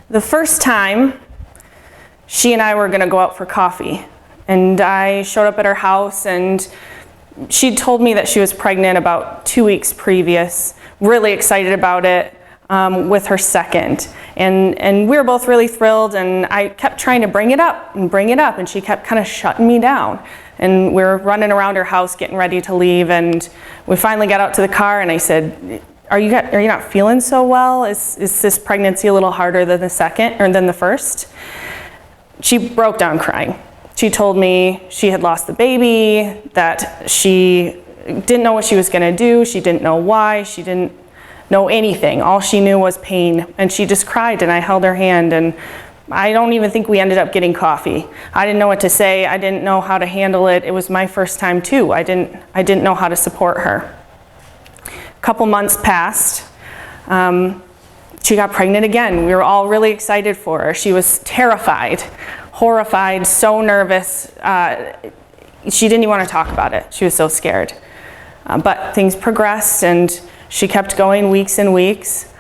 the first time, she and I were gonna go out for coffee. And I showed up at her house, and she told me that she was pregnant about 2 weeks previous, really excited about it, with her second. And we were both really thrilled, and I kept trying to bring it up, and she kept kind of shutting me down. And we were running around her house getting ready to leave, and we finally got out to the car, and I said, are you not feeling so well? Is this pregnancy a little harder than the second, or than the first? She broke down crying. She told me she had lost the baby, that she didn't know what she was gonna do, she didn't know why, she didn't know anything. All she knew was pain, and she just cried, and I held her hand, and I don't even think we ended up getting coffee. I didn't know what to say, I didn't know how to handle it. It was my first time too. I didn't know how to support her. A couple months passed. She got pregnant again. We were all really excited for her. She was terrified, horrified, so nervous. She didn't even want to talk about it. She was so scared. But things progressed, and she kept going weeks and weeks.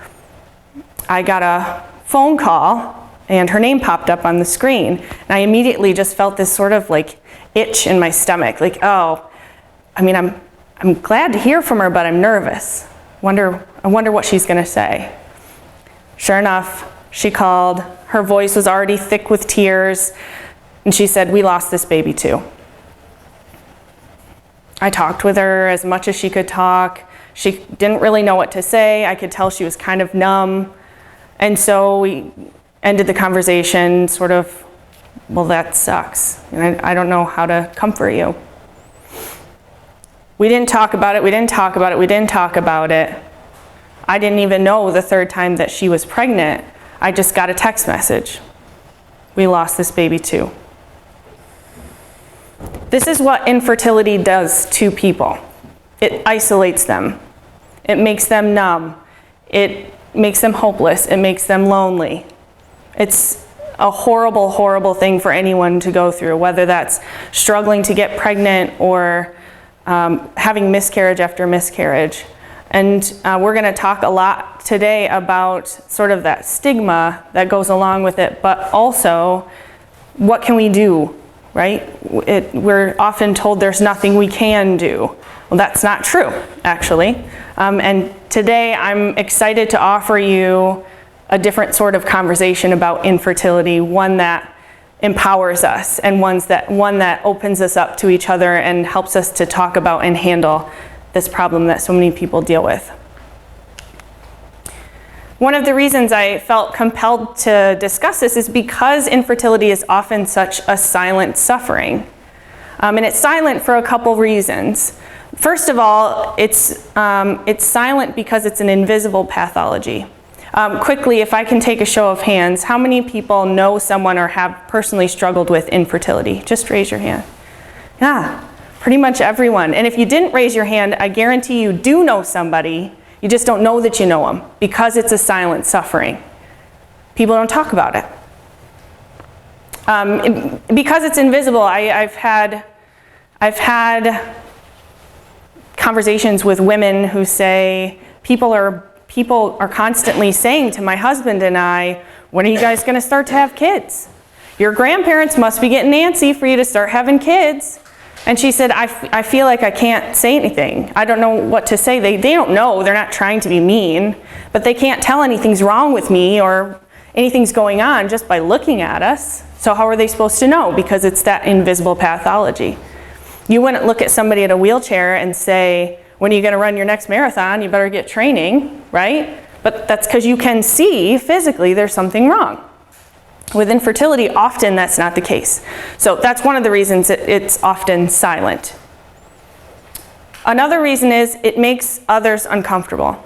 I got a phone call, and her name popped up on the screen. And I immediately just felt this sort of like itch in my stomach, like, oh, I mean, I'm glad to hear from her, but I'm nervous. I wonder what she's gonna say. Sure enough, she called. Her voice was already thick with tears, and she said, we lost this baby too. I talked with her as much as she could talk. She didn't really know what to say. I could tell she was kind of numb. And so we ended the conversation sort of, well, that sucks. And I don't know how to comfort you. We didn't talk about it, we didn't talk about it, we didn't talk about it. I didn't even know the third time that she was pregnant. I just got a text message. We lost this baby too. This is what infertility does to people. It isolates them. It makes them numb. It makes them hopeless. It makes them lonely. It's a horrible, horrible thing for anyone to go through, whether that's struggling to get pregnant or having miscarriage after miscarriage. And we're going to talk a lot today about sort of that stigma that goes along with it, but also what can we do, right? We're often told there's nothing we can do. Well, that's not true, actually. And today I'm excited to offer you a different sort of conversation about infertility, one that empowers us and one that opens us up to each other and helps us to talk about and handle this problem that so many people deal with. One of the reasons I felt compelled to discuss this is because infertility is often such a silent suffering. And it's silent for a couple reasons. First of all, it's silent because it's an invisible pathology. Quickly, if I can take a show of hands, how many people know someone or have personally struggled with infertility? Just raise your hand. Yeah, pretty much everyone. And if you didn't raise your hand, I guarantee you do know somebody, you just don't know that you know them because it's a silent suffering. People don't talk about it. Because it's invisible, I've had conversations with women who say, people are constantly saying to my husband and I, when are you guys going to start to have kids? Your grandparents must be getting antsy for you to start having kids. And she said, I feel like I can't say anything. I don't know what to say. They don't know. They're not trying to be mean, but they can't tell anything's wrong with me or anything's going on just by looking at us. So how are they supposed to know? Because it's that invisible pathology. You wouldn't look at somebody in a wheelchair and say, when are you going to run your next marathon? You better get training, right? But that's because you can see physically there's something wrong. With infertility, often that's not the case. So that's one of the reasons it's often silent. Another reason is it makes others uncomfortable.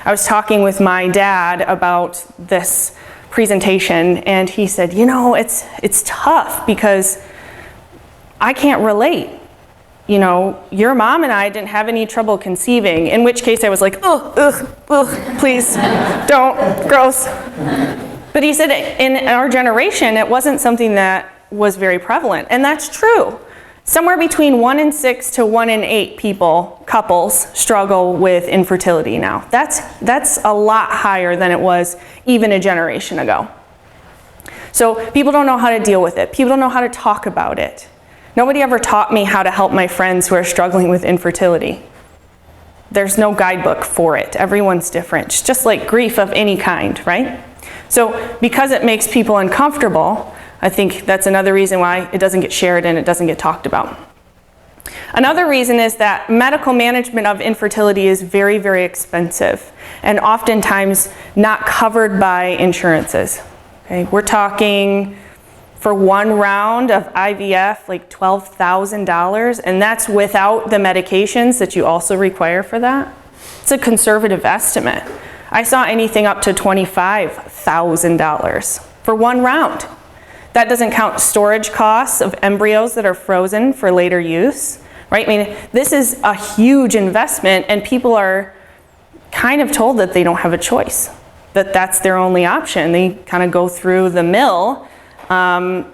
I was talking with my dad about this presentation, and he said, you know, it's tough because I can't relate. You know, your mom and I didn't have any trouble conceiving, in which case I was like, please, don't, gross. But he said in our generation, it wasn't something that was very prevalent, and that's true. Somewhere between 1 in 6 to 1 in 8 couples struggle with infertility now. That's a lot higher than it was even a generation ago. So people don't know how to deal with it. People don't know how to talk about it. Nobody ever taught me how to help my friends who are struggling with infertility. There's no guidebook for it. Everyone's different. It's just like grief of any kind, right? So because it makes people uncomfortable, I think that's another reason why it doesn't get shared and it doesn't get talked about. Another reason is that medical management of infertility is very, very expensive and oftentimes not covered by insurances. Okay? We're talking for one round of IVF, like $12,000, and that's without the medications that you also require for that. It's a conservative estimate. I saw anything up to $25,000 for one round. That doesn't count storage costs of embryos that are frozen for later use, right? I mean, this is a huge investment, and people are kind of told that they don't have a choice, that that's their only option. They kind of go through the mill. And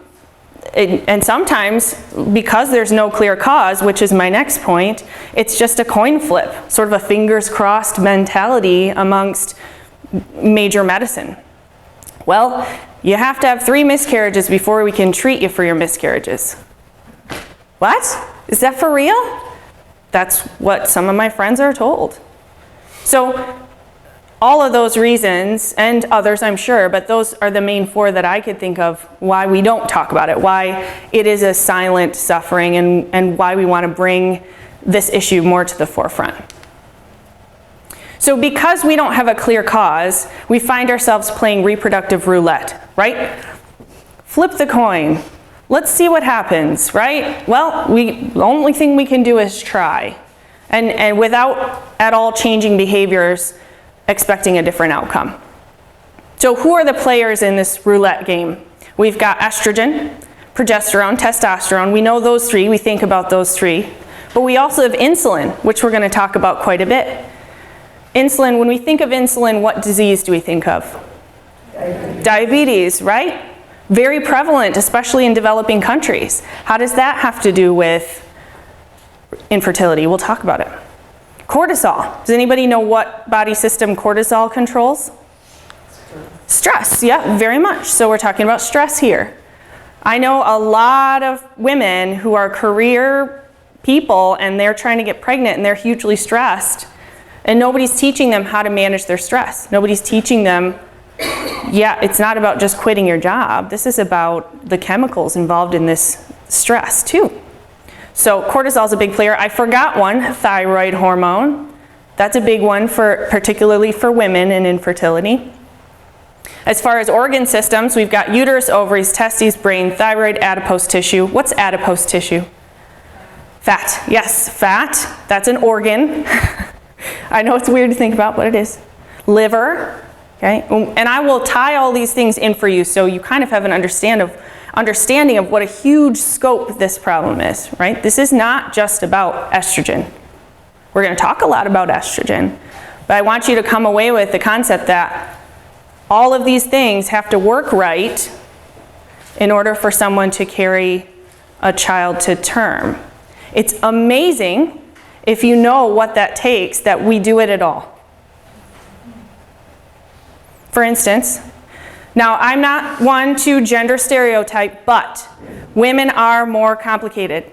sometimes, because there's no clear cause, which is my next point, it's just a coin flip, sort of a fingers crossed mentality amongst major medicine. Well, you have to have 3 miscarriages before we can treat you for your miscarriages. What? Is that for real? That's what some of my friends are told. So, all of those reasons, and others I'm sure, but those are the main 4 that I could think of why we don't talk about it, why it is a silent suffering, and why we want to bring this issue more to the forefront. So because we don't have a clear cause, we find ourselves playing reproductive roulette, right? Flip the coin. Let's see what happens, right? Well, the only thing we can do is try. And without at all changing behaviors, expecting a different outcome. So who are the players in this roulette game? We've got estrogen, progesterone, testosterone. We know those 3. We think about those 3. But we also have insulin, which we're going to talk about quite a bit. Insulin, when we think of insulin, what disease do we think of? Diabetes, right? Very prevalent, especially in developing countries. How does that have to do with infertility? We'll talk about it. Cortisol. Does anybody know what body system cortisol controls? Stress, yeah, very much. So we're talking about stress here. I know a lot of women who are career people and they're trying to get pregnant and they're hugely stressed, and nobody's teaching them how to manage their stress. Nobody's teaching them, yeah, it's not about just quitting your job. This is about the chemicals involved in this stress too. So cortisol is a big player. I forgot one, thyroid hormone. That's a big one, particularly for women in infertility. As far as organ systems, we've got uterus, ovaries, testes, brain, thyroid, adipose tissue. What's adipose tissue? Fat. Yes, fat. That's an organ. I know it's weird to think about, but it is. Liver. Okay? And I will tie all these things in for you so you kind of have an understanding of what a huge scope this problem is, right? This is not just about estrogen. We're going to talk a lot about estrogen, but I want you to come away with the concept that all of these things have to work right in order for someone to carry a child to term. It's amazing if you know what that takes that we do it at all. For instance, now, I'm not one to gender stereotype, but women are more complicated.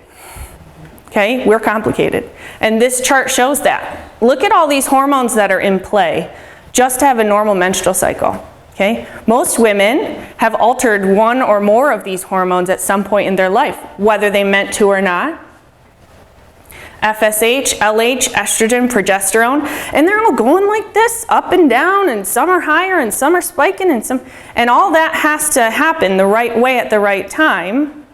Okay, we're complicated. And this chart shows that. Look at all these hormones that are in play just to have a normal menstrual cycle. Okay, most women have altered one or more of these hormones at some point in their life, whether they meant to or not. FSH, LH, estrogen, progesterone, and they're all going like this, up and down, and some are higher and some are spiking, and all that has to happen the right way at the right time.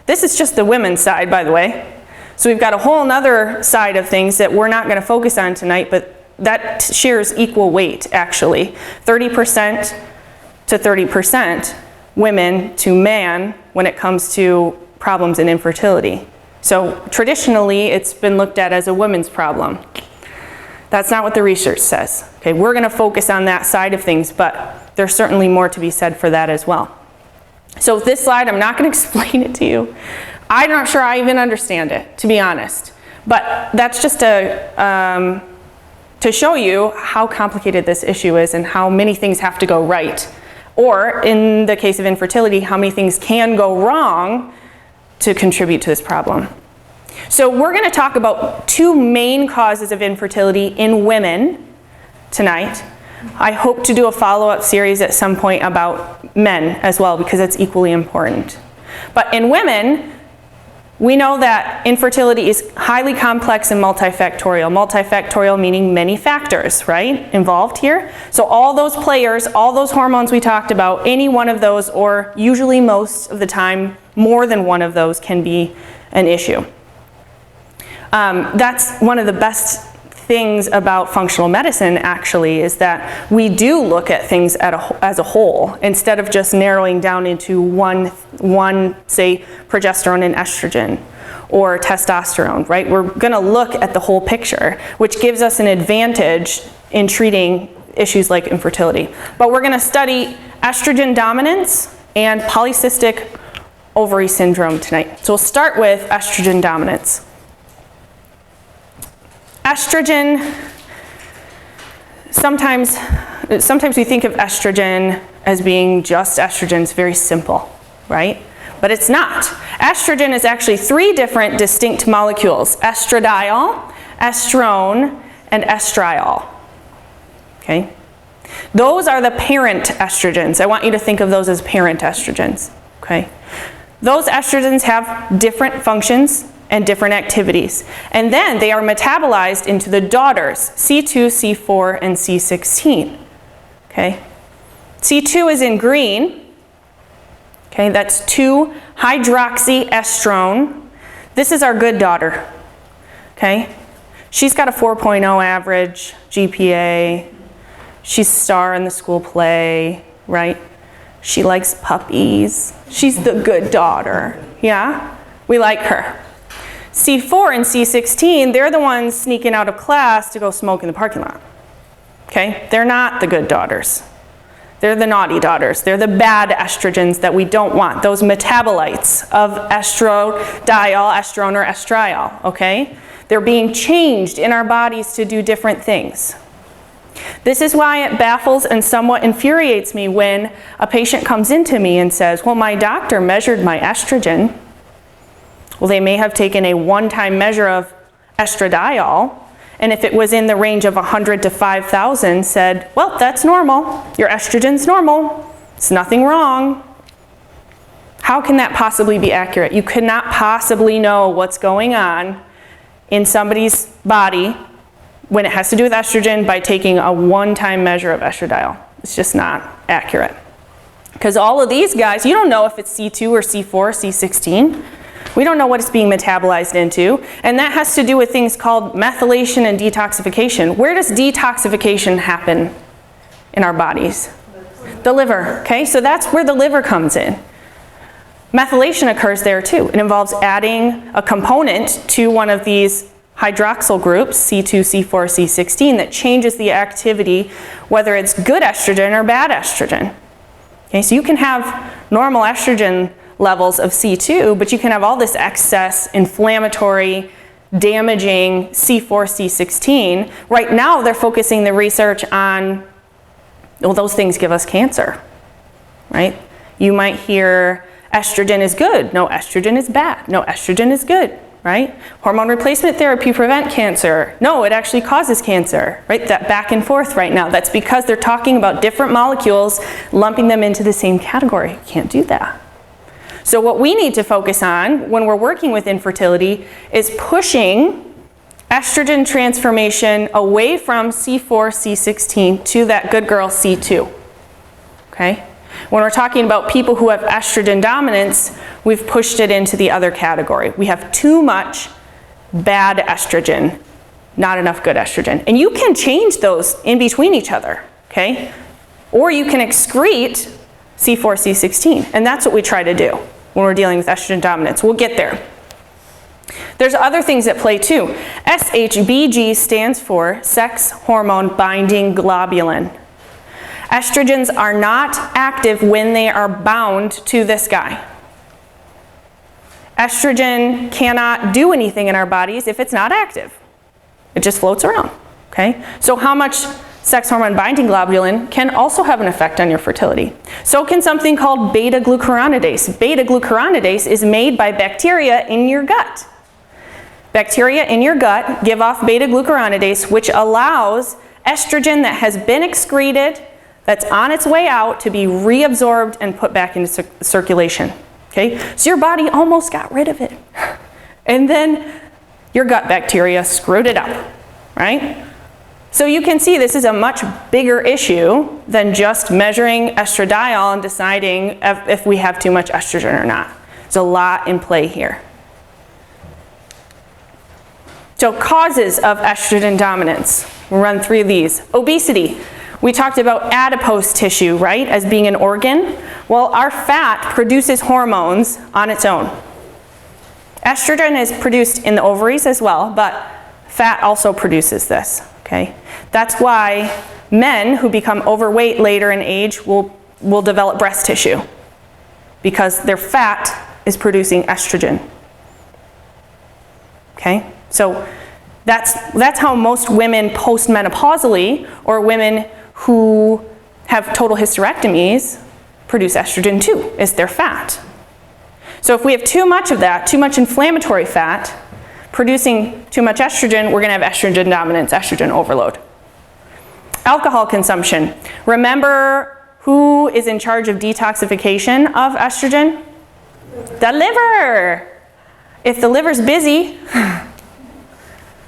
This is just the women's side, by the way. So we've got a whole other side of things that we're not going to focus on tonight, but that shares equal weight, actually. 30% to 30% women to man when it comes to problems in infertility. So traditionally, it's been looked at as a women's problem. That's not what the research says. Okay, we're going to focus on that side of things, but there's certainly more to be said for that as well. So this slide, I'm not going to explain it to you. I'm not sure I even understand it, to be honest. But that's just to show you how complicated this issue is and how many things have to go right Or in the case of infertility, how many things can go wrong to contribute to this problem. So we're going to talk about two main causes of infertility in women tonight. I hope to do a follow-up series at some point about men as well, because it's equally important. But in women, we know that infertility is highly complex and multifactorial. Multifactorial meaning many factors, right, involved here. So all those players, all those hormones we talked about, any one of those, or usually most of the time, more than one of those can be an issue. That's one of the best things about functional medicine, actually, is that we do look at things as a whole instead of just narrowing down into one, say, progesterone and estrogen or testosterone, right? We're going to look at the whole picture, which gives us an advantage in treating issues like infertility. But we're going to study estrogen dominance and polycystic ovary syndrome tonight. So we'll start with estrogen dominance. Estrogen, sometimes we think of estrogen as being just estrogen. It's very simple, right? But it's not. Estrogen is actually three different distinct molecules: estradiol, estrone, and estriol. Okay? Those are the parent estrogens. I want you to think of those as parent estrogens. Okay? Those estrogens have different functions and different activities. And then they are metabolized into the daughters, C2, C4, and C16. Okay? C2 is in green. Okay, that's 2-hydroxyestrone. This is our good daughter. Okay? She's got a 4.0 average GPA. She's a star in the school play, right? She likes puppies. She's the good daughter. Yeah? We like her. C4 and C16, they're the ones sneaking out of class to go smoke in the parking lot. Okay? They're not the good daughters. They're the naughty daughters. They're the bad estrogens that we don't want, those metabolites of estradiol, estrone, or estriol. Okay? They're being changed in our bodies to do different things. This is why it baffles and somewhat infuriates me when a patient comes into me and says, well, my doctor measured my estrogen. Well, they may have taken a one-time measure of estradiol, and if it was in the range of 100 to 5,000, said, well, that's normal. Your estrogen's normal. It's nothing wrong. How can that possibly be accurate? You could not possibly know what's going on in somebody's body when it has to do with estrogen by taking a one-time measure of estradiol. It's just not accurate. Because all of these guys, you don't know if it's C2 or C4 or C16. We don't know what it's being metabolized into, and that has to do with things called methylation and detoxification. Where does detoxification happen in our bodies? The liver, okay? So that's where the liver comes in. Methylation occurs there too. It involves adding a component to one of these hydroxyl groups, C2, C4, C16, that changes the activity, whether it's good estrogen or bad estrogen. Okay, so you can have normal estrogen levels of C2, but you can have all this excess inflammatory, damaging C4, C16. Right now they're focusing the research on, well, those things give us cancer, right? You might hear estrogen is good, no, estrogen is bad, no, estrogen is good, right? Hormone replacement therapy prevent cancer, no, it actually causes cancer, right? That back and forth right now. That's because they're talking about different molecules, lumping them into the same category. You can't do that. So what we need to focus on when we're working with infertility is pushing estrogen transformation away from C4, C16 to that good girl C2, okay? When we're talking about people who have estrogen dominance, we've pushed it into the other category. We have too much bad estrogen, not enough good estrogen. And you can change those in between each other, okay? Or you can excrete C4, C16, and that's what we try to do when we're dealing with estrogen dominance. We'll get there. There's other things at play too. SHBG stands for sex hormone binding globulin. Estrogens are not active when they are bound to this guy. Estrogen cannot do anything in our bodies if it's not active. It just floats around, okay? So how much sex hormone binding globulin, can also have an effect on your fertility. So can something called beta-glucuronidase. Beta-glucuronidase is made by bacteria in your gut. Bacteria in your gut give off beta-glucuronidase, which allows estrogen that has been excreted, that's on its way out, to be reabsorbed and put back into circulation. Okay? So your body almost got rid of it. And then your gut bacteria screwed it up, right? So you can see this is a much bigger issue than just measuring estradiol and deciding if we have too much estrogen or not. There's a lot in play here. So causes of estrogen dominance. We'll run through these. Obesity. We talked about adipose tissue, right, as being an organ. Well, our fat produces hormones on its own. Estrogen is produced in the ovaries as well, but fat also produces this, okay? That's why men who become overweight later in age will develop breast tissue, because their fat is producing estrogen, okay? So that's how most women postmenopausally, or women who have total hysterectomies, produce estrogen too, is their fat. So if we have too much of that, too much inflammatory fat, producing too much estrogen, we're going to have estrogen dominance, estrogen overload. Alcohol consumption. Remember who is in charge of detoxification of estrogen? The liver. If the liver's busy,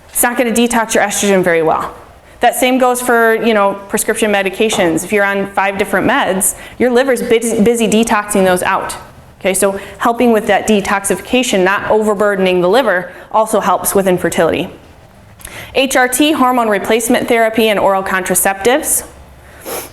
it's not going to detox your estrogen very well. That same goes for, prescription medications. If you're on 5 different meds, your liver's busy detoxing those out. Okay, so helping with that detoxification, not overburdening the liver, also helps with infertility. HRT, hormone replacement therapy, and oral contraceptives.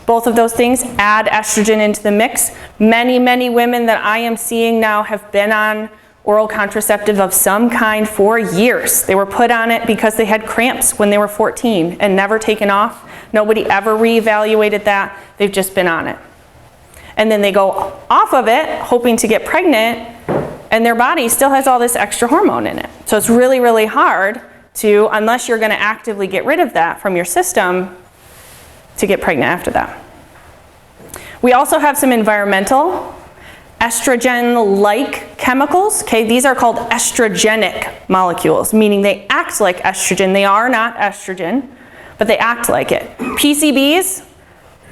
Both of those things add estrogen into the mix. Many, many women that I am seeing now have been on oral contraceptive of some kind for years. They were put on it because they had cramps when they were 14 and never taken off. Nobody ever reevaluated that. They've just been on it. And then they go off of it hoping to get pregnant, and their body still has all this extra hormone in it. So it's really, really hard to, unless you're going to actively get rid of that from your system, to get pregnant after that. We also have some environmental estrogen-like chemicals. Okay, these are called estrogenic molecules, meaning they act like estrogen. They are not estrogen, but they act like it. PCBs,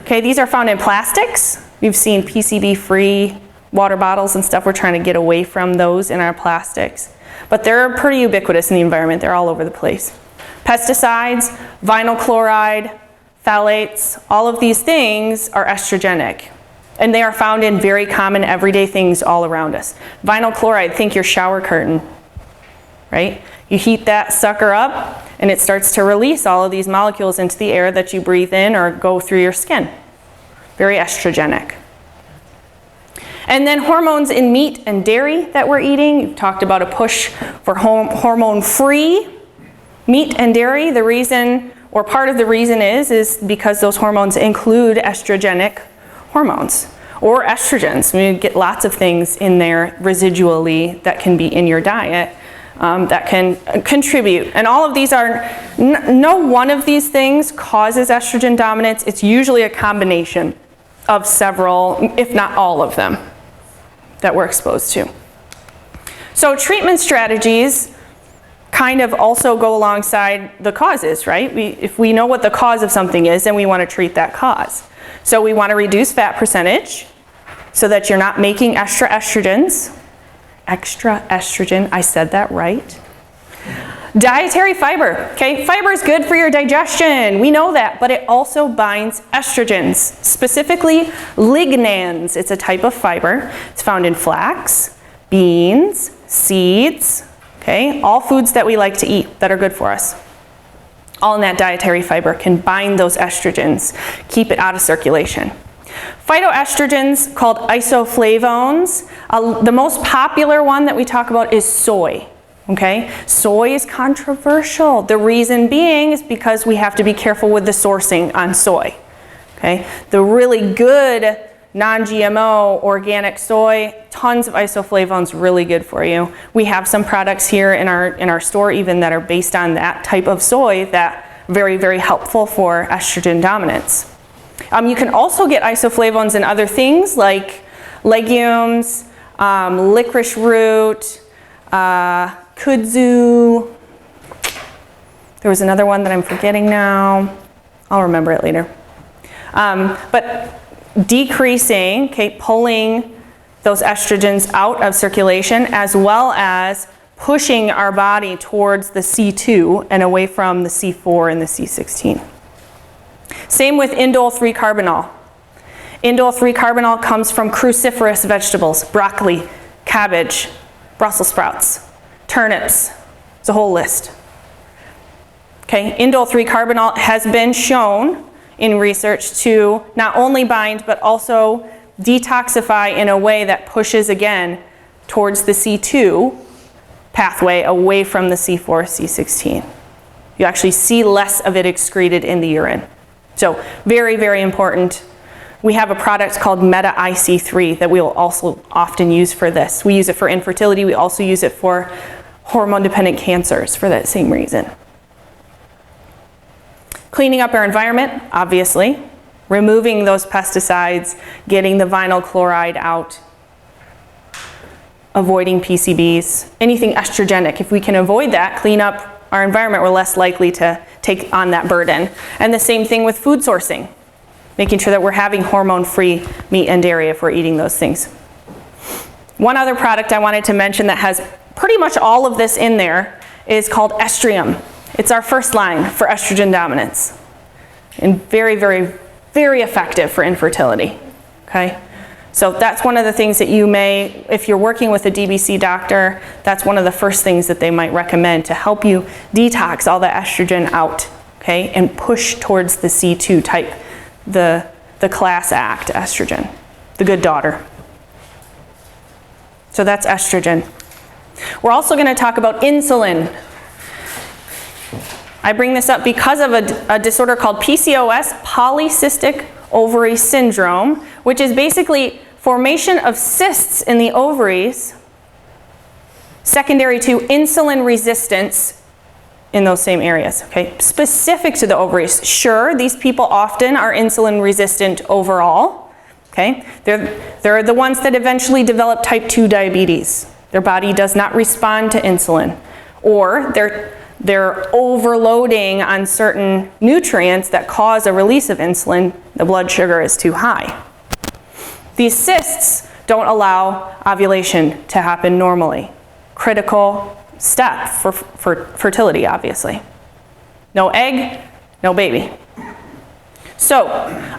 okay, these are found in plastics. We've seen PCB-free water bottles and stuff. We're trying to get away from those in our plastics. But they're pretty ubiquitous in the environment. They're all over the place. Pesticides, vinyl chloride, phthalates, all of these things are estrogenic. And they are found in very common everyday things all around us. Vinyl chloride, think your shower curtain, right? You heat that sucker up and it starts to release all of these molecules into the air that you breathe in or go through your skin. Very estrogenic. And then hormones in meat and dairy that we're eating. You've talked about a push for hormone-free meat and dairy. The reason, or part of the reason is because those hormones include estrogenic hormones or estrogens. We get lots of things in there residually that can be in your diet that can contribute. And all of these are, no one of these things causes estrogen dominance. It's usually a combination of several, if not all of them, that we're exposed to. So treatment strategies kind of also go alongside the causes, right? If we know what the cause of something is, then we want to treat that cause. So we want to reduce fat percentage so that you're not making extra estrogens. Extra estrogen, I said that right. Dietary fiber, okay? Fiber is good for your digestion, we know that, but it also binds estrogens, specifically lignans. It's a type of fiber. It's found in flax, beans, seeds, okay? All foods that we like to eat that are good for us. All in that dietary fiber can bind those estrogens, keep it out of circulation. Phytoestrogens called isoflavones. The most popular one that we talk about is soy. Okay, soy is controversial. The reason being is because we have to be careful with the sourcing on soy. Okay, the really good non-GMO organic soy, tons of isoflavones, really good for you. We have some products here in our store even that are based on that type of soy that very, very helpful for estrogen dominance. You can also get isoflavones in other things like legumes, licorice root, kudzu. There was another one that I'm forgetting now. I'll remember it later. But decreasing, okay, pulling those estrogens out of circulation, as well as pushing our body towards the C2 and away from the C4 and the C16. Same with indole 3-carbinol. Indole 3-carbinol comes from cruciferous vegetables, broccoli, cabbage, Brussels sprouts, turnips. It's a whole list. Okay, indole 3-carbinol has been shown in research to not only bind but also detoxify in a way that pushes again towards the C2 pathway away from the C4, C16. You actually see less of it excreted in the urine. So very, very important. We have a product called Meta IC3 that we will also often use for this. We use it for infertility. We also use it for hormone-dependent cancers for that same reason. Cleaning up our environment, obviously. Removing those pesticides, getting the vinyl chloride out. Avoiding PCBs, anything estrogenic. If we can avoid that, clean up our environment, we're less likely to take on that burden. And the same thing with food sourcing. Making sure that we're having hormone-free meat and dairy if we're eating those things. One other product I wanted to mention that has pretty much all of this in there is called estrium. It's our first line for estrogen dominance. And very, very, very effective for infertility. Okay? So that's one of the things that you may, if you're working with a DBC doctor, that's one of the first things that they might recommend to help you detox all the estrogen out, okay, and push towards the C2 type, the class act estrogen, the good daughter. So that's estrogen. We're also going to talk about insulin. I bring this up because of a disorder called PCOS, polycystic ovary syndrome, which is basically formation of cysts in the ovaries secondary to insulin resistance in those same areas, okay? Specific to the ovaries. Sure, these people often are insulin resistant overall, okay? They're the ones that eventually develop type 2 diabetes. Their body does not respond to insulin, or they're overloading on certain nutrients that cause a release of insulin. The blood sugar is too high. These cysts don't allow ovulation to happen normally. Critical step for fertility, obviously. No egg, no baby. So,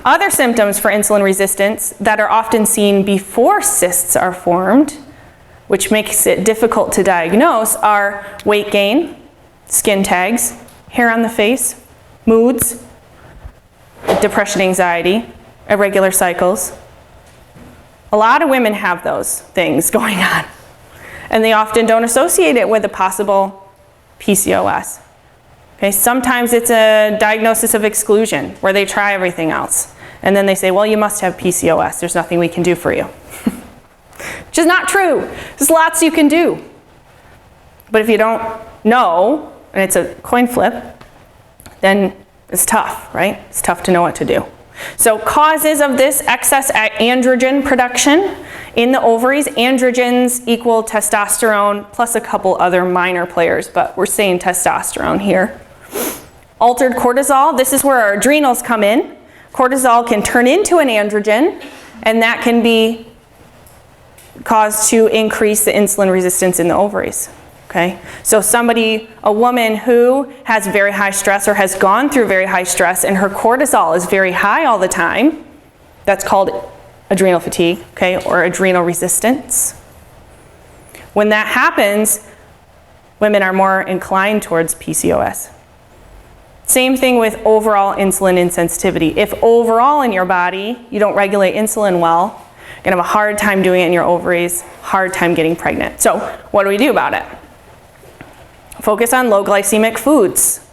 other symptoms for insulin resistance that are often seen before cysts are formed, which makes it difficult to diagnose, are weight gain, skin tags, hair on the face, moods, depression, anxiety, irregular cycles. A lot of women have those things going on, and they often don't associate it with a possible PCOS. Okay, sometimes it's a diagnosis of exclusion where they try everything else, and then they say, well, you must have PCOS. There's nothing we can do for you. Which is not true. There's lots you can do. But if you don't know, and it's a coin flip, then it's tough, right? It's tough to know what to do. So causes of this excess androgen production in the ovaries. Androgens equal testosterone plus a couple other minor players, but we're saying testosterone here. Altered cortisol, this is where our adrenals come in. Cortisol can turn into an androgen, and that can be caused to increase the insulin resistance in the ovaries. Okay, so a woman who has very high stress or has gone through very high stress and her cortisol is very high all the time, that's called adrenal fatigue, okay, or adrenal resistance. When that happens, women are more inclined towards PCOS. Same thing with overall insulin insensitivity. If overall in your body you don't regulate insulin well, you're going to have a hard time doing it in your ovaries, hard time getting pregnant. So what do we do about it? Focus on low glycemic foods,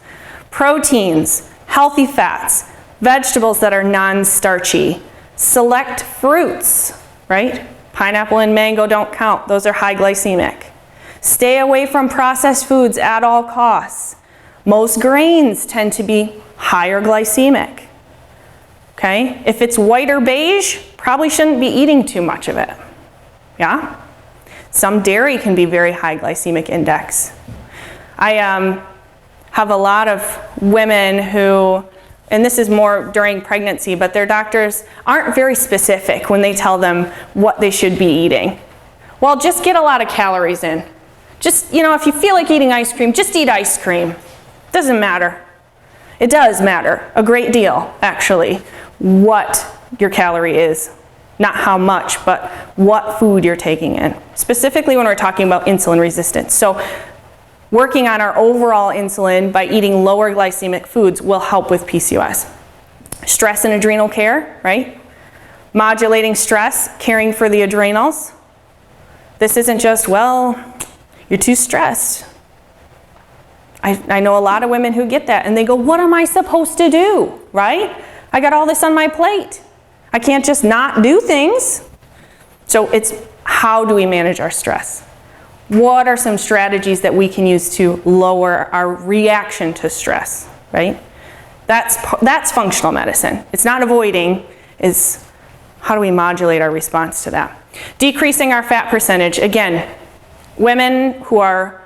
proteins, healthy fats, vegetables that are non-starchy, select fruits, right? Pineapple and mango don't count. Those are high glycemic. Stay away from processed foods at all costs. Most grains tend to be higher glycemic. Okay? If it's white or beige, probably shouldn't be eating too much of it. Yeah? Some dairy can be very high glycemic index. I have a lot of women who, and this is more during pregnancy, but their doctors aren't very specific when they tell them what they should be eating. Well, just get a lot of calories in. Just, if you feel like eating ice cream, just eat ice cream. Doesn't matter. It does matter a great deal, actually, what your calorie is. Not how much, but what food you're taking in. Specifically when we're talking about insulin resistance. So working on our overall insulin by eating lower glycemic foods will help with PCOS. Stress and adrenal care, right? Modulating stress, caring for the adrenals. This isn't just, well, you're too stressed. I know a lot of women who get that and they go, what am I supposed to do, right? I got all this on my plate. I can't just not do things. So it's how do we manage our stress? What are some strategies that we can use to lower our reaction to stress, right? That's functional medicine. It's not avoiding, it's how do we modulate our response to that? Decreasing our fat percentage. Again, women who are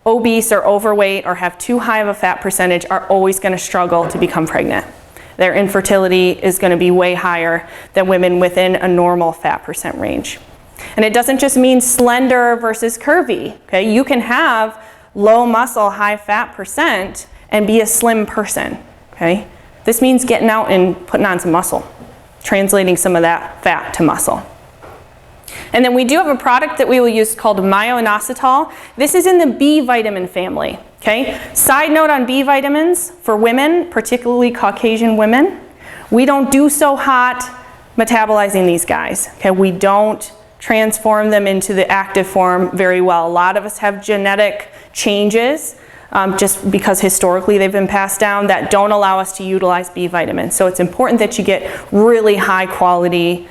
obese or overweight or have too high of a fat percentage are always going to struggle to become pregnant. Their infertility is going to be way higher than women within a normal fat percent range. And it doesn't just mean slender versus curvy. Okay? You can have low muscle, high fat percent and be a slim person. Okay? This means getting out and putting on some muscle, translating some of that fat to muscle. And then we do have a product that we will use called myo-inositol. This is in the B vitamin family. Okay? Side note on B vitamins for women, particularly Caucasian women, we don't do so hot metabolizing these guys. Okay? We don't transform them into the active form very well. A lot of us have genetic changes just because historically they've been passed down that don't allow us to utilize B vitamins. So it's important that you get really high quality,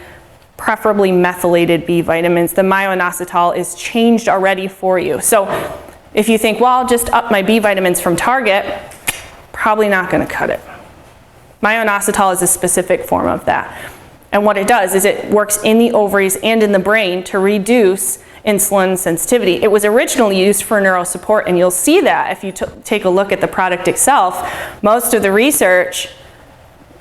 preferably methylated B vitamins. The myo-inositol is changed already for you. So if you think, well, I'll just up my B vitamins from Target, probably not going to cut it. Myo-inositol is a specific form of that. And what it does is it works in the ovaries and in the brain to reduce insulin sensitivity. It was originally used for neurosupport, and you'll see that if you take a look at the product itself. Most of the research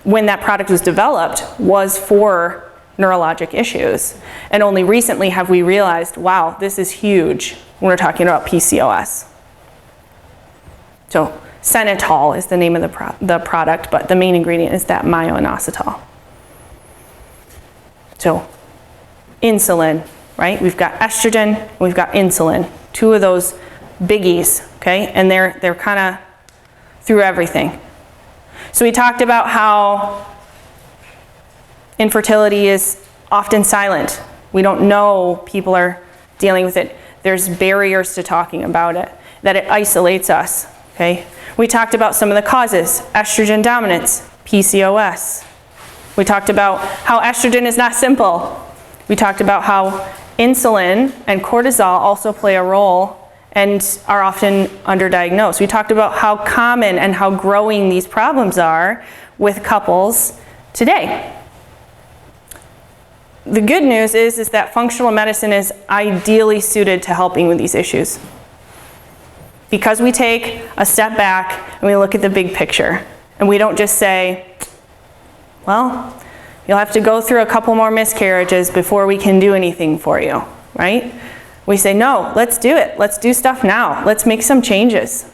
when that product was developed was for neurologic issues. And only recently have we realized, wow, this is huge when we're talking about PCOS. So Senatol is the name of the product, but the main ingredient is that myo-inositol. So insulin, right? We've got estrogen, we've got insulin. Two of those biggies, okay? And they're kind of through everything. So we talked about how infertility is often silent. We don't know people are dealing with it. There's barriers to talking about it, that it isolates us, okay? We talked about some of the causes, estrogen dominance, PCOS. We talked about how estrogen is not simple. We talked about how insulin and cortisol also play a role and are often underdiagnosed. We talked about how common and how growing these problems are with couples today. The good news is that functional medicine is ideally suited to helping with these issues. Because we take a step back and we look at the big picture. And we don't just say, well, you'll have to go through a couple more miscarriages before we can do anything for you, right? We say, no, let's do it. Let's do stuff now. Let's make some changes.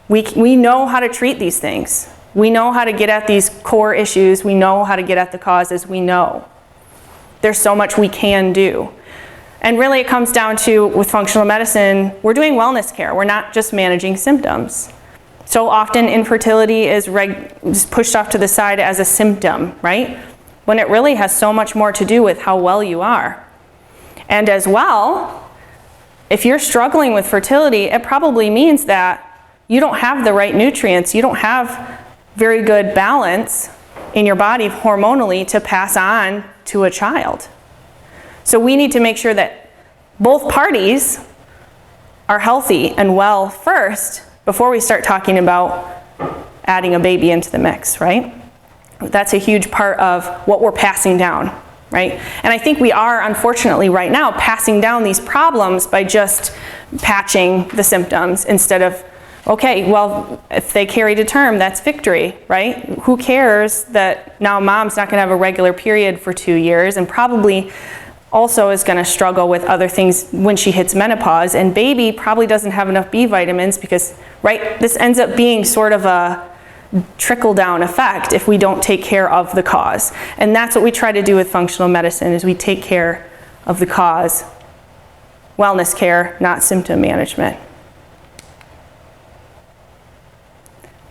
We know how to treat these things. We know how to get at these core issues. We know how to get at the causes. We know. There's so much we can do. And really it comes down to, with functional medicine, we're doing wellness care. We're not just managing symptoms. So often infertility is pushed off to the side as a symptom, right? When it really has so much more to do with how well you are. And as well, if you're struggling with fertility, it probably means that you don't have the right nutrients. You don't have very good balance in your body hormonally to pass on to a child. So we need to make sure that both parties are healthy and well first before we start talking about adding a baby into the mix, right? That's a huge part of what we're passing down, right? And I think we are, unfortunately, right now, passing down these problems by just patching the symptoms instead of, okay, well, if they carry to term, that's victory, right? Who cares that now mom's not gonna have a regular period for 2 years and probably also is gonna struggle with other things when she hits menopause, and baby probably doesn't have enough B vitamins because, right, this ends up being sort of a trickle-down effect if we don't take care of the cause. And that's what we try to do with functional medicine, is we take care of the cause. Wellness care, not symptom management.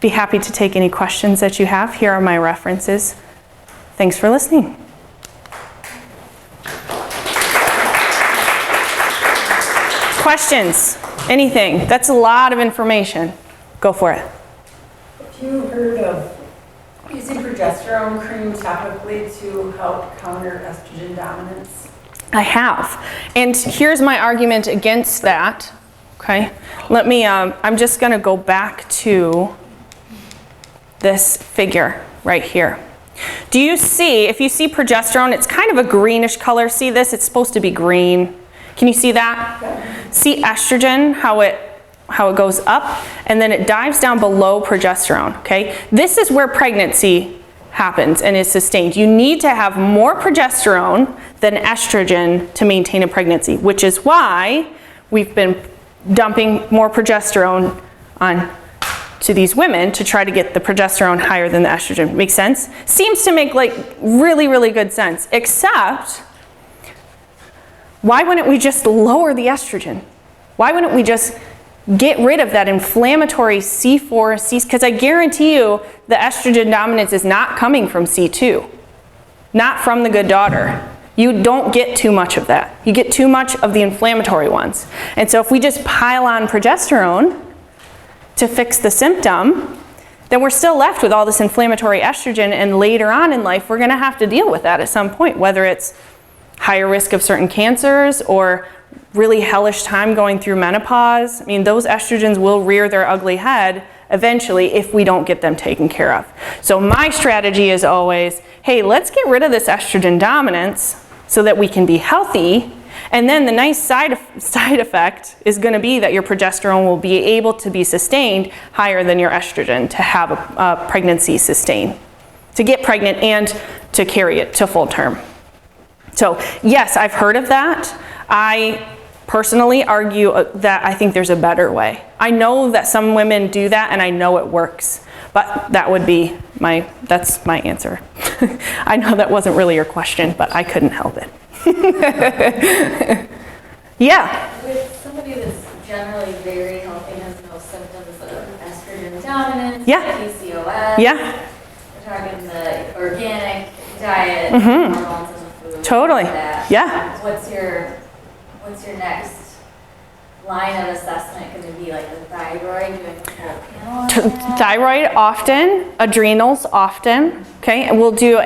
Be happy to take any questions that you have. Here are my references. Thanks for listening. Questions? Anything? That's a lot of information. Go for it. Have you heard of using progesterone cream topically to help counter estrogen dominance? I have. And here's my argument against that. Okay. Let me, I'm just going to go back to this figure right here. Do you see, if you see progesterone, it's kind of a greenish color. See this? It's supposed to be green. Can you see that? Yeah. See estrogen, how it goes up, and then it dives down below progesterone, okay? This is where pregnancy happens and is sustained. You need to have more progesterone than estrogen to maintain a pregnancy, which is why we've been dumping more progesterone on to these women to try to get the progesterone higher than the estrogen. Make sense? Seems to make like really, really good sense, except why wouldn't we just lower the estrogen? Why wouldn't we just get rid of that inflammatory C4, because I guarantee you the estrogen dominance is not coming from C2, not from the good daughter. You don't get too much of that. You get too much of the inflammatory ones. And so if we just pile on progesterone to fix the symptom, then we're still left with all this inflammatory estrogen, and later on in life we're gonna have to deal with that at some point, whether it's higher risk of certain cancers or really hellish time going through menopause. I mean, those estrogens will rear their ugly head eventually if we don't get them taken care of. So my strategy is always, hey, let's get rid of this estrogen dominance so that we can be healthy, and then the nice side effect is going to be that your progesterone will be able to be sustained higher than your estrogen to have a pregnancy sustain, to get pregnant and to carry it to full term. So yes, I've heard of that. I personally argue that I think there's a better way. I know that some women do that and I know it works, but that would be that's my answer. I know that wasn't really your question, but I couldn't help it. Yeah? With somebody that's generally very healthy and has no symptoms of estrogen dominance, Yeah. PCOS, Yeah? we're talking the organic diet, hormones in the food. Totally. That. Yeah. What's your next line of assessment going to be, like the thyroid, doing a full panel on that? Thyroid often, adrenals often, okay? And we'll do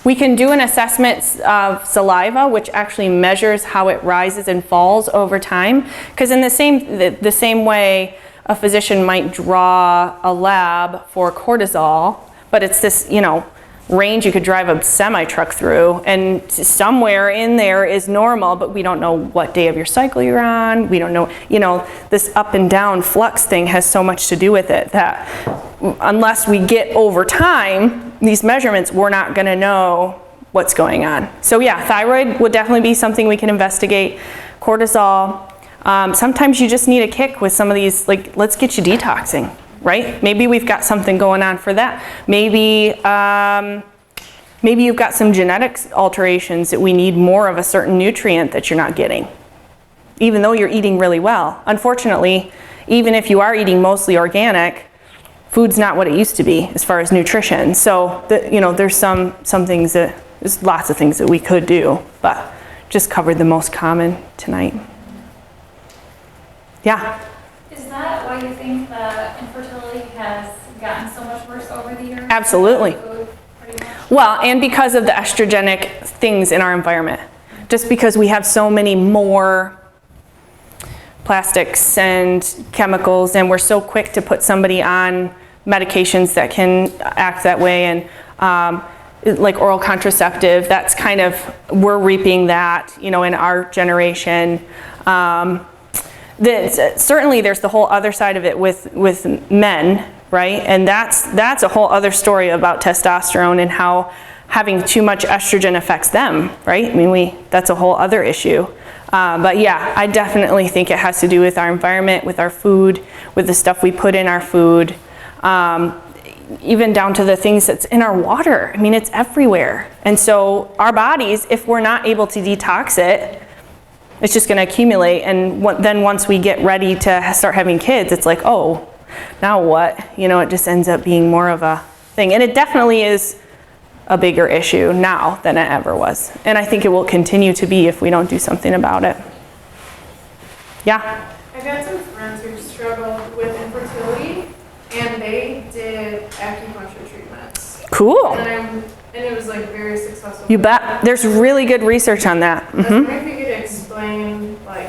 we can do an assessment of saliva, which actually measures how it rises and falls over time. Because in the same way a physician might draw a lab for cortisol, but it's this, range you could drive a semi-truck through, and somewhere in there is normal, but we don't know what day of your cycle you're on. We don't know, this up and down flux thing has so much to do with it that unless we get over time these measurements, we're not going to know what's going on. So yeah, thyroid would definitely be something we can investigate. Cortisol. Sometimes you just need a kick with some of these, like, let's get you detoxing. Right? Maybe we've got something going on for that. Maybe you've got some genetics alterations that we need more of a certain nutrient that you're not getting, even though you're eating really well. Unfortunately, even if you are eating mostly organic, food's not what it used to be as far as nutrition. So, there's some things there's lots of things that we could do, but just covered the most common tonight. Yeah? Is that why you think that infertility has gotten so much worse over the years? Absolutely. Pretty much? Well, and because of the estrogenic things in our environment. Just because we have so many more plastics and chemicals, and we're so quick to put somebody on medications that can act that way, and like oral contraceptive, that's kind of, we're reaping that, in our generation. Certainly there's the whole other side of it with men, right? And that's a whole other story about testosterone and how having too much estrogen affects them, right? I mean, that's a whole other issue. But yeah, I definitely think it has to do with our environment, with our food, with the stuff we put in our food, even down to the things that's in our water. I mean, it's everywhere. And so our bodies, if we're not able to detox it, it's just going to accumulate. And then once we get ready to start having kids, it's like, oh, now what? It just ends up being more of a thing. And it definitely is a bigger issue now than it ever was. And I think it will continue to be if we don't do something about it. Yeah? I've got some friends who struggled with infertility, and they did acupuncture treatments. Cool. And it was like very successful. You bet. There's really good research on that. I was wondering if you could explain, like...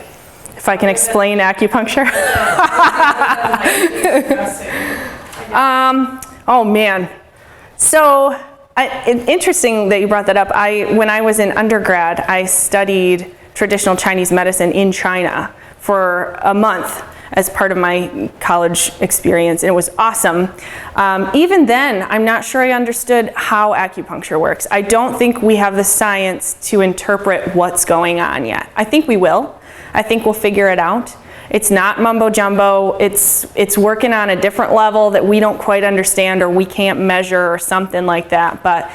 If I can explain acupuncture. Oh man. So interesting that you brought that up. When I was in undergrad, I studied traditional Chinese medicine in China for a month as part of my college experience, and it was awesome. Even then, I'm not sure I understood how acupuncture works. I don't think we have the science to interpret what's going on yet. I think we will. I think we'll figure it out. It's not mumbo jumbo. It's working on a different level that we don't quite understand or we can't measure or something like that. But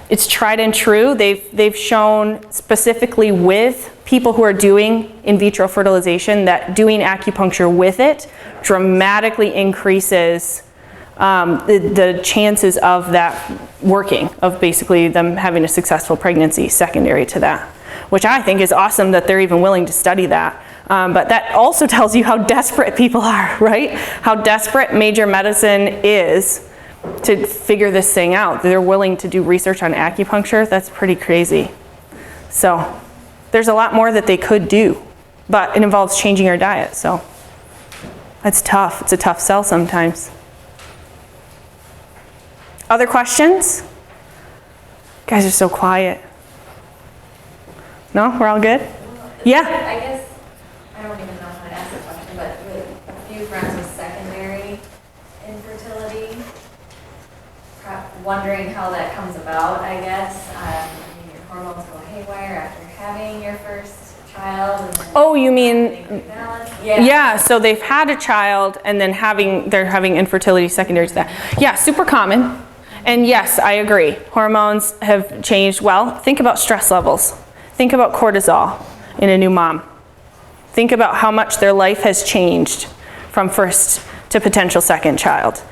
it's tried and true. They've shown specifically with people who are doing in vitro fertilization that doing acupuncture with it dramatically increases the chances of that working, of basically them having a successful pregnancy secondary to that, which I think is awesome that they're even willing to study that. But that also tells you how desperate people are, right? How desperate major medicine is to figure this thing out. They're willing to do research on acupuncture. That's pretty crazy. So there's a lot more that they could do, but it involves changing your diet. So that's tough. It's a tough sell sometimes. Other questions? You guys are so quiet. No, we're all good? Yeah. I guess, I don't even know how to ask the question, but with a few friends with secondary infertility, wondering how that comes about, I guess. Your hormones go haywire after having your first child. And then oh, you mean, yeah, so they've had a child and then they're having infertility secondary to that. Yeah, super common. And yes, I agree. Hormones have changed. Well, think about stress levels. Think about cortisol in a new mom. Think about how much their life has changed from first to potential second child.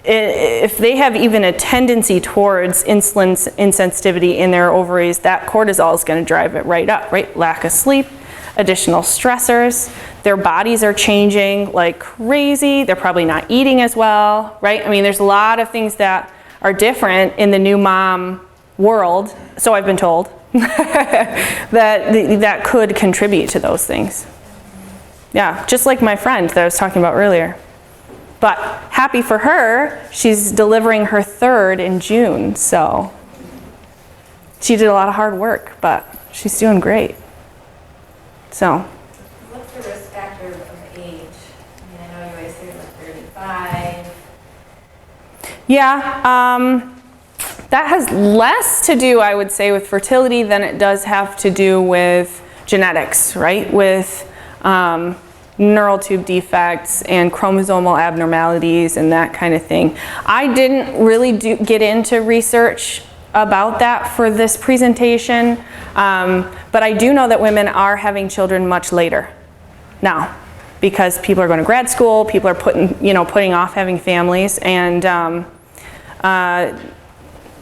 If they have even a tendency towards insulin insensitivity in their ovaries, that cortisol is going to drive it right up, right? Lack of sleep, additional stressors, their bodies are changing like crazy. They're probably not eating as well, right? I mean, there's a lot of things that are different in the new mom world, so I've been told, that could contribute to those things. Yeah, just like my friend that I was talking about earlier. But happy for her, she's delivering her third in June, so she did a lot of hard work, but she's doing great. So. What's the risk factor of age? I know you always say like 35. Yeah, that has less to do, I would say, with fertility than it does have to do with genetics, right? With neural tube defects and chromosomal abnormalities and that kind of thing. I didn't really get into research about that for this presentation, but I do know that women are having children much later now because people are going to grad school, people are putting off having families, and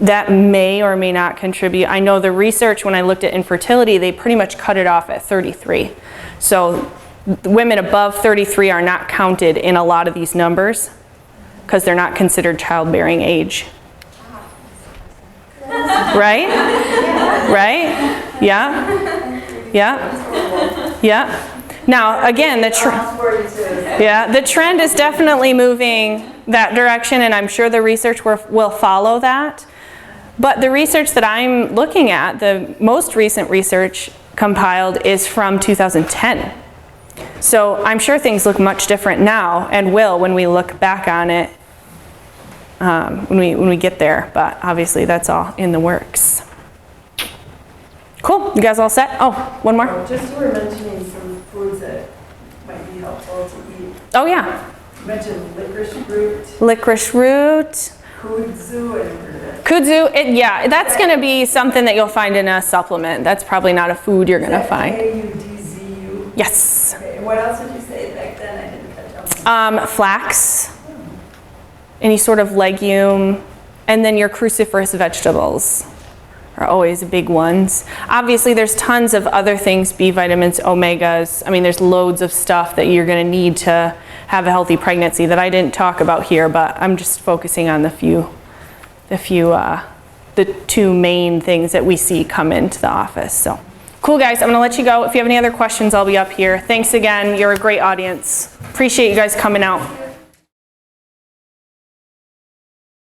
that may or may not contribute. I know the research, when I looked at infertility, they pretty much cut it off at 33. So women above 33 are not counted in a lot of these numbers because they're not considered childbearing age. Right? Right? Yeah? Yeah? Yeah? Now, again, the trend is definitely moving that direction, and I'm sure the research will follow that. But the research that I'm looking at, the most recent research compiled, is from 2010. So I'm sure things look much different now, and will when we look back on it, when we get there. But obviously that's all in the works. Cool, you guys all set? Oh, one more? Just you were mentioning some foods that might be helpful to eat. Oh yeah. You mentioned licorice root, Licorice root. kudzu, and Kudzu, yeah, that's going to be something that you'll find in a supplement. That's probably not a food you're going to find. Kudzu. Yes. Okay, and what else did you say back then? I didn't catch up. Flax, any sort of legume, and then your cruciferous vegetables are always big ones. Obviously, there's tons of other things, B vitamins, omegas. I mean, there's loads of stuff that you're going to need to have a healthy pregnancy that I didn't talk about here, but I'm just focusing on the two main things that we see come into the office. So, cool guys, I'm gonna let you go. If you have any other questions, I'll be up here. Thanks again, you're a great audience. Appreciate you guys coming out.